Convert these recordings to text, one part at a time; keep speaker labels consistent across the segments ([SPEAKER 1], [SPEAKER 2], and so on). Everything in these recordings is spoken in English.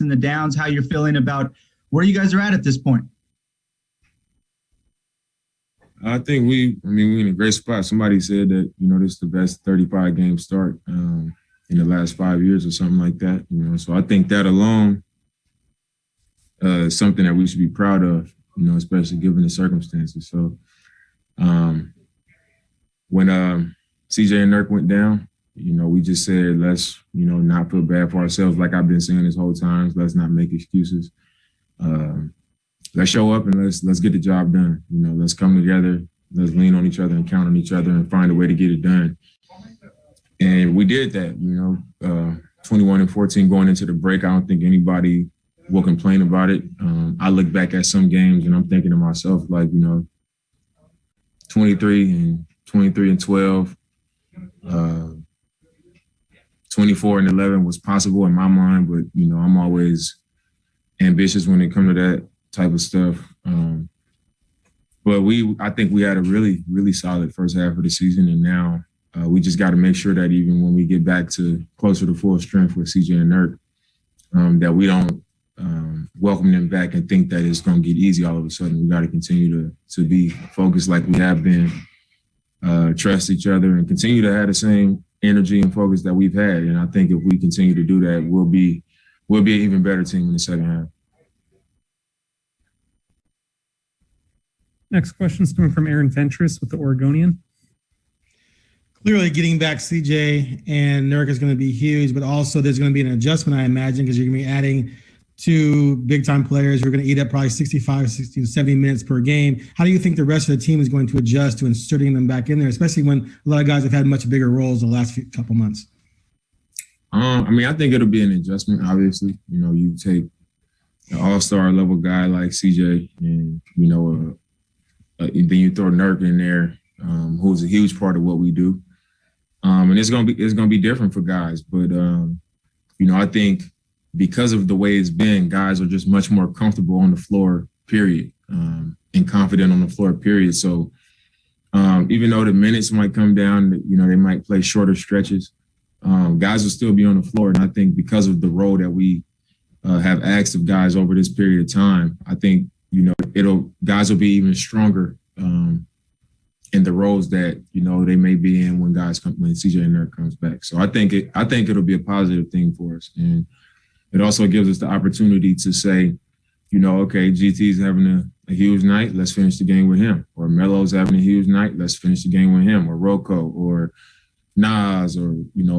[SPEAKER 1] and the downs, how you're feeling about where you guys are at this point.
[SPEAKER 2] I think we're in a great spot. Somebody said that, this is the best 35-game start in the last 5 years or something like that. So I think that alone is something that we should be proud of, especially given the circumstances. So when CJ and Nurk went down, we just said, let's, not feel bad for ourselves like I've been saying this whole time. Let's not make excuses. Let's show up and let's get the job done. Let's come together. Let's lean on each other and count on each other and find a way to get it done. And we did that, 21-14 going into the break. I don't think anybody will complain about it. I look back at some games and I'm thinking to myself, 23-12, 24-11 was possible in my mind, but, I'm always ambitious when it comes to that type of stuff. But I think we had a really, really solid first half of the season. And now we just got to make sure that even when we get back to closer to full strength with CJ and Nurk, that we don't welcome them back and think that it's going to get easy all of a sudden. We got to continue to be focused like we have been, trust each other and continue to have the same energy and focus that we've had. And I think if we continue to do that, we'll be an even better team in the second half.
[SPEAKER 3] Next question is coming from Aaron Fentress with the Oregonian.
[SPEAKER 4] Clearly, getting back CJ and Nurk is going to be huge, but also there's going to be an adjustment, I imagine, because you're going to be adding two big-time players who are going to eat up probably 65, 60 to 70 minutes per game. How do you think the rest of the team is going to adjust to inserting them back in there, especially when a lot of guys have had much bigger roles the last couple months?
[SPEAKER 2] I think it'll be an adjustment, obviously. You take an all-star level guy like CJ and, then you throw Nurk in there, who's a huge part of what we do. And it's gonna be different for guys. But I think because of the way it's been, guys are just much more comfortable on the floor, period, and confident on the floor, period. So even though the minutes might come down, they might play shorter stretches, guys will still be on the floor. And I think because of the role that we have asked of guys over this period of time, I think guys will be even stronger in the roles that they may be in when CJ and Nurk comes back. So I think it'll be a positive thing for us, and it also gives us the opportunity to say, okay, GT's having a huge night, let's finish the game with him, or Melo's having a huge night, let's finish the game with him, or Rocco, or Nas, or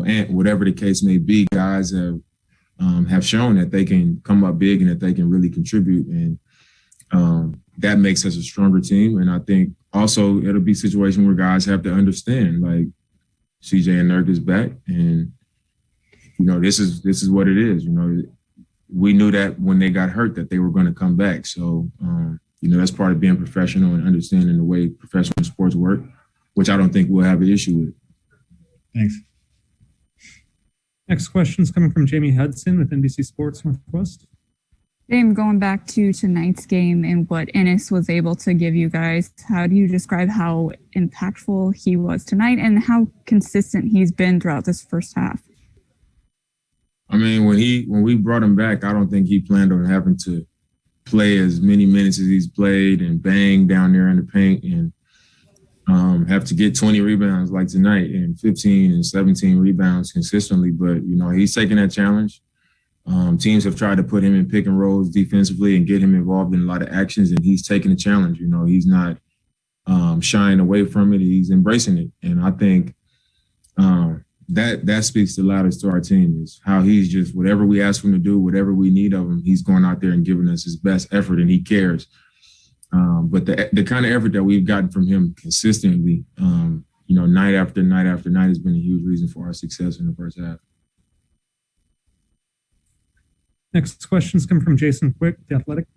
[SPEAKER 2] Ant, whatever the case may be. Guys have shown that they can come up big and that they can really contribute, and that makes us a stronger team. And I think also it'll be a situation where guys have to understand, like, CJ and Nurk is back, and this is what it is. We knew that when they got hurt that they were going to come back. So that's part of being professional and understanding the way professional sports work, which I don't think we'll have an issue with.
[SPEAKER 4] Thanks.
[SPEAKER 3] Next question is coming from Jamie Hudson with NBC Sports Northwest.
[SPEAKER 5] Dame, going back to tonight's game and what Ennis was able to give you guys, how do you describe how impactful he was tonight and how consistent he's been throughout this first half?
[SPEAKER 2] When we brought him back, I don't think he planned on having to play as many minutes as he's played and bang down there in the paint and have to get 20 rebounds like tonight and 15 and 17 rebounds consistently. But, he's taking that challenge. Teams have tried to put him in pick and rolls defensively and get him involved in a lot of actions, and he's taking the challenge. He's not shying away from it. He's embracing it. And I think that speaks the loudest to our team, is how he's just, whatever we ask him to do, whatever we need of him, he's going out there and giving us his best effort, and he cares. But the kind of effort that we've gotten from him consistently, night after night after night, has been a huge reason for our success in the first half.
[SPEAKER 3] Next questions come from Jason Quick, The Athletic.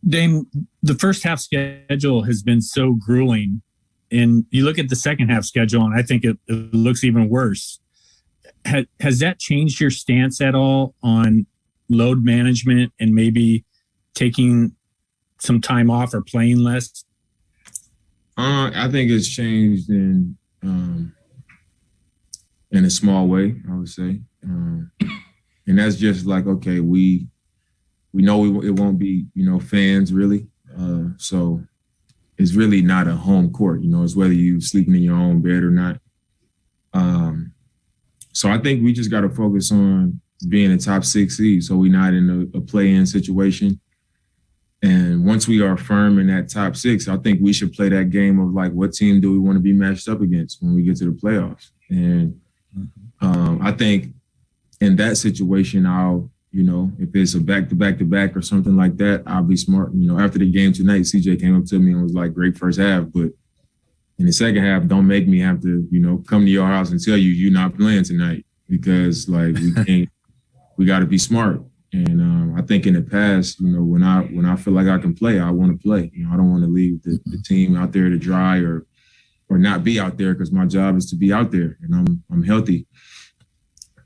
[SPEAKER 6] Dame, the first half schedule has been so grueling, and you look at the second half schedule, and I think it looks even worse. Has that changed your stance at all on load management and maybe taking some time off or playing less?
[SPEAKER 2] I think it's changed in a small way, I would say. And that's just like, okay, we know it won't be, fans really. So it's really not a home court, it's whether you sleeping in your own bed or not. So I think we just got to focus on being a top 6 seed, so we're not in a play-in situation. And once we are firm in that top 6, I think we should play that game of like, what team do we want to be matched up against when we get to the playoffs? And I think in that situation, I'll, if it's a back-to-back or something like that, I'll be smart. After the game tonight, CJ came up to me and was like, great first half, but in the second half, don't make me have to, come to your house and tell you you're not playing tonight, because like we got to be smart. And I think in the past, when I feel like I can play, I want to play. I don't want to leave the team out there to dry or not be out there, because my job is to be out there and I'm healthy.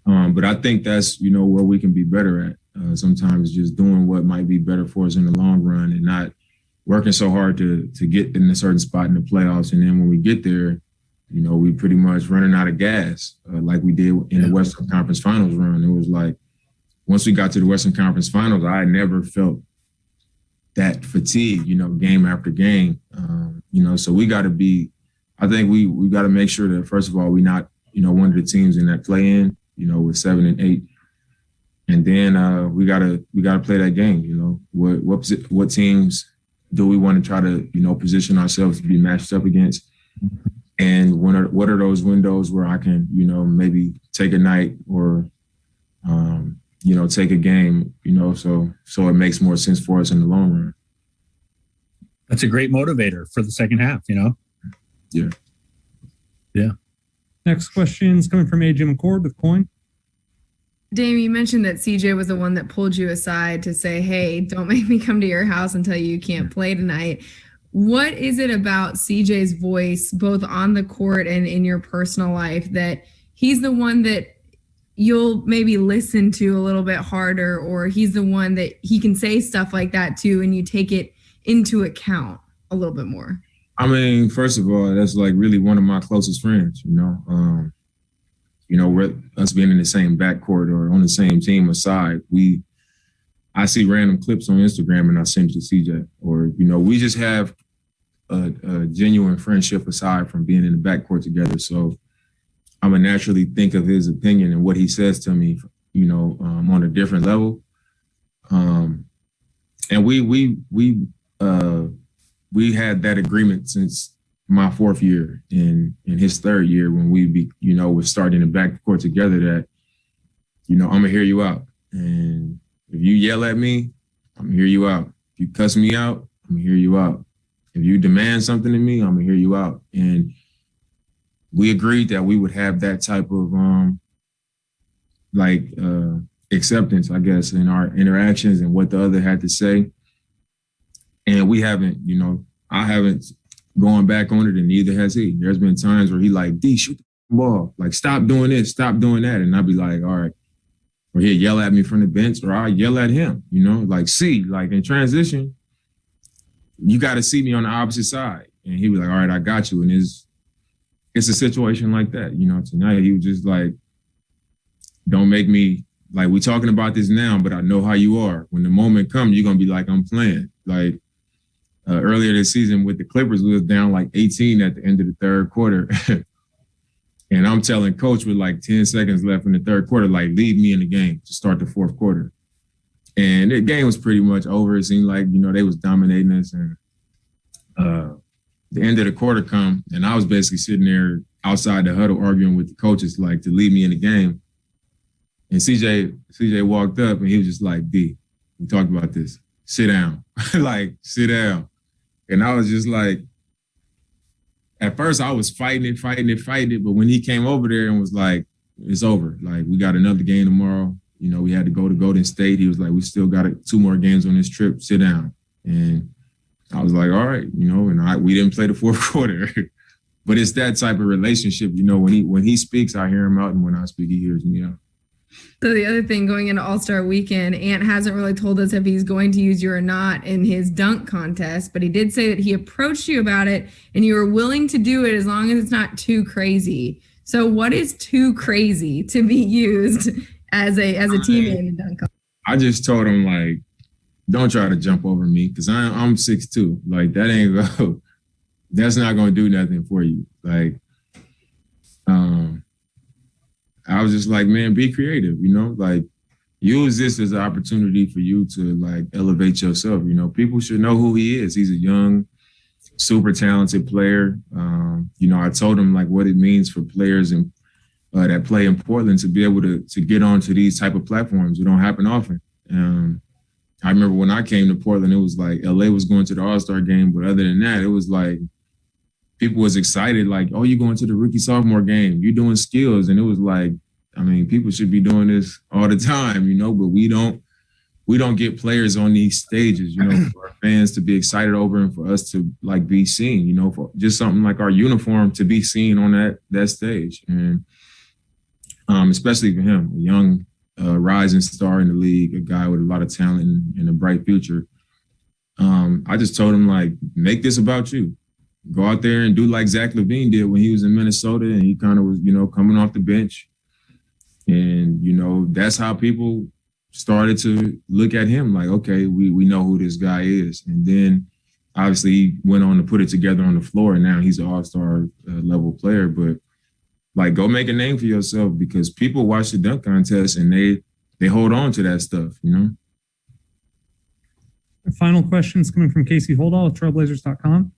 [SPEAKER 2] But I think that's, where we can be better at. Sometimes just doing what might be better for us in the long run and not working so hard to get in a certain spot in the playoffs. And then when we get there, we pretty much running out of gas, like we did in the Western Conference Finals run. It was like, once we got to the Western Conference Finals, I never felt that fatigue, game after game. So we got to be, I think we got to make sure that, first of all, we're not, one of the teams in that play-in, with 7 and 8. And then we gotta play that game. What teams do we want to try to position ourselves to be matched up against, and what are those windows where I can maybe take a night or take a game, so it makes more sense for us in the long run.
[SPEAKER 6] That's a great motivator for the second half.
[SPEAKER 2] Yeah.
[SPEAKER 3] Next question is coming from AJ McCord with Coin.
[SPEAKER 7] Dame, you mentioned that CJ was the one that pulled you aside to say, hey, don't make me come to your house and tell you can't play tonight. What is it about CJ's voice, both on the court and in your personal life, that he's the one that you'll maybe listen to a little bit harder, or he's the one that he can say stuff like that to and you take it into account a little bit more?
[SPEAKER 2] I mean, first of all, that's like really one of my closest friends, us being in the same backcourt or on the same team aside, I see random clips on Instagram and I send it to CJ, or, we just have a genuine friendship aside from being in the backcourt together. So I'm gonna naturally think of his opinion and what he says to me, on a different level. And we had that agreement since my 4th year, in his 3rd year, when we was starting the backcourt together, that, I'm gonna hear you out. And if you yell at me, I'm gonna hear you out. If you cuss me out, I'm gonna hear you out. If you demand something of me, I'm gonna hear you out. And we agreed that we would have that type of acceptance, I guess, in our interactions and what the other had to say. And we haven't, I haven't gone back on it, and neither has he. There's been times where he like, D, shoot the ball. Like, stop doing this, stop doing that. And I'd be like, all right. Or he'd yell at me from the bench, or I'd yell at him, like, see, like in transition, you got to see me on the opposite side. And he'd be like, all right, I got you. And it's a situation like that. Tonight he was just like, don't make me, like, we talking about this now, but I know how you are. When the moment comes, you're going to be like, I'm playing. Like, earlier this season with the Clippers, we was down like 18 at the end of the 3rd quarter. And I'm telling coach with like 10 seconds left in the 3rd quarter, like, leave me in the game to start the 4th quarter. And the game was pretty much over. It seemed like, they was dominating us. And the end of the quarter come, and I was basically sitting there outside the huddle arguing with the coaches, like, to leave me in the game. And CJ walked up and he was just like, D, we talked about this. Sit down. Like, sit down. And I was just like, at first I was fighting it. But when he came over there and was like, it's over. Like, we got another game tomorrow. We had to go to Golden State. He was like, we still got 2 more games on this trip. Sit down. And I was like, all right, and we didn't play the 4th quarter. But it's that type of relationship, when he speaks, I hear him out. And when I speak, he hears me out.
[SPEAKER 7] So the other thing, going into All-Star Weekend, Ant hasn't really told us if he's going to use you or not in his dunk contest, but he did say that he approached you about it and you were willing to do it as long as it's not too crazy. So what is too crazy to be used as a teammate in dunk contest?
[SPEAKER 2] I just told him, like, don't try to jump over me because I'm 6'2". Like, that ain't go. That's not going to do nothing for you. Like, I was just like, man, be creative, like use this as an opportunity for you to like elevate yourself. People should know who he is. He's a young, super talented player. I told him like what it means for players and that play in Portland to be able to get onto these type of platforms. It don't happen often. I remember when I came to Portland, it was like LA was going to the All-Star game, but other than that, it was like people was excited, like, oh, you're going to the rookie sophomore game, you're doing skills. And it was like, I mean, people should be doing this all the time, but we don't get players on these stages, for our fans to be excited over and for us to like be seen, for just something like our uniform to be seen on that stage. And especially for him, a young rising star in the league, a guy with a lot of talent and a bright future. I just told him, like, make this about you. Go out there and do like Zach LaVine did when he was in Minnesota, and he kind of was, coming off the bench. And, that's how people started to look at him like, okay, we know who this guy is. And then obviously he went on to put it together on the floor, and now he's an all-star level player. But like, go make a name for yourself, because people watch the dunk contest and they hold on to that stuff,
[SPEAKER 3] The final questions coming from Casey Holdall of Trailblazers.com.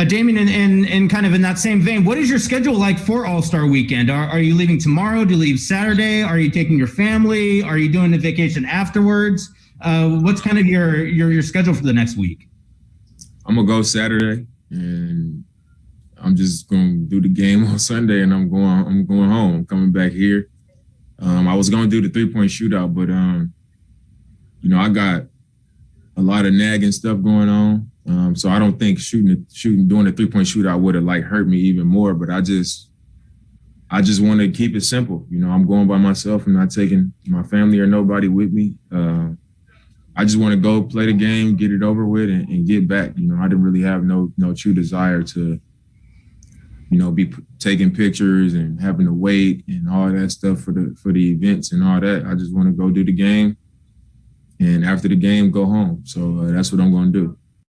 [SPEAKER 8] Damian, and kind of in that same vein, what is your schedule like for All-Star Weekend? Are you leaving tomorrow? Do you leave Saturday? Are you taking your family? Are you doing a vacation afterwards? What's kind of your schedule for the next week?
[SPEAKER 2] I'm gonna go Saturday, and I'm just gonna do the game on Sunday, and I'm going home. I'm coming back here. I was gonna do the 3-point shootout, but I got a lot of nagging stuff going on. So I don't think doing the 3-point shootout would have like hurt me even more. But I just want to keep it simple. I'm going by myself. I'm not taking my family or nobody with me. I just want to go play the game, get it over with, and get back. I didn't really have no true desire to, be taking pictures and having to wait and all that stuff for the events and all that. I just want to go do the game, and after the game, go home. So that's what I'm going to do.